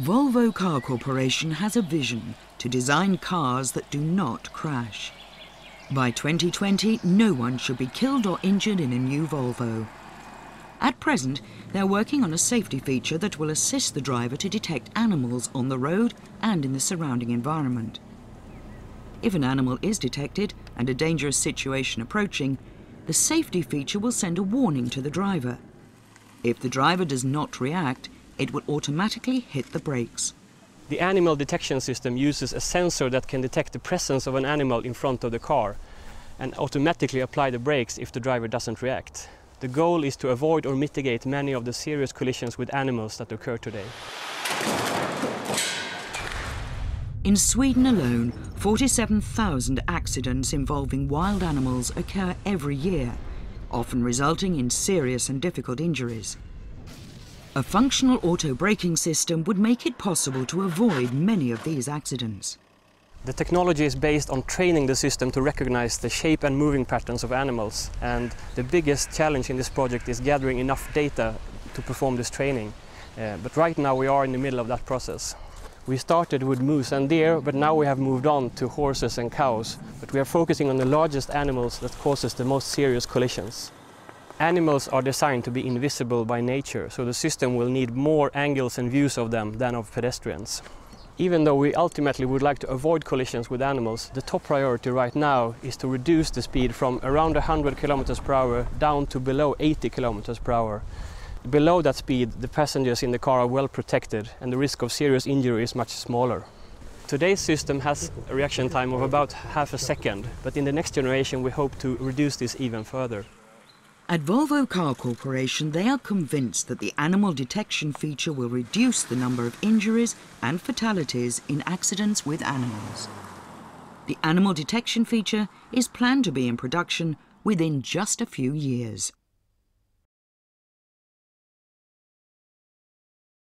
Volvo Car Corporation has a vision to design cars that do not crash. By 2020, no one should be killed or injured in a new Volvo. At present, they're working on a safety feature that will assist the driver to detect animals on the road and in the surrounding environment. If an animal is detected and a dangerous situation approaching, the safety feature will send a warning to the driver. If the driver does not react, it will automatically hit the brakes. The animal detection system uses a sensor that can detect the presence of an animal in front of the car and automatically apply the brakes if the driver doesn't react. The goal is to avoid or mitigate many of the serious collisions with animals that occur today. In Sweden alone, 47,000 accidents involving wild animals occur every year, often resulting in serious and difficult injuries. A functional auto-braking system would make it possible to avoid many of these accidents. The technology is based on training the system to recognize the shape and moving patterns of animals, and the biggest challenge in this project is gathering enough data to perform this training. But right now we are in the middle of that process. We started with moose and deer, but now we have moved on to horses and cows. But we are focusing on the largest animals that causes the most serious collisions. Animals are designed to be invisible by nature, so the system will need more angles and views of them than of pedestrians. Even though we ultimately would like to avoid collisions with animals, the top priority right now is to reduce the speed from around 100 km per hour down to below 80 km per hour. Below that speed, the passengers in the car are well protected and the risk of serious injury is much smaller. Today's system has a reaction time of about half a second, but in the next generation we hope to reduce this even further. At Volvo Car Corporation, they are convinced that the animal detection feature will reduce the number of injuries and fatalities in accidents with animals. The animal detection feature is planned to be in production within just a few years.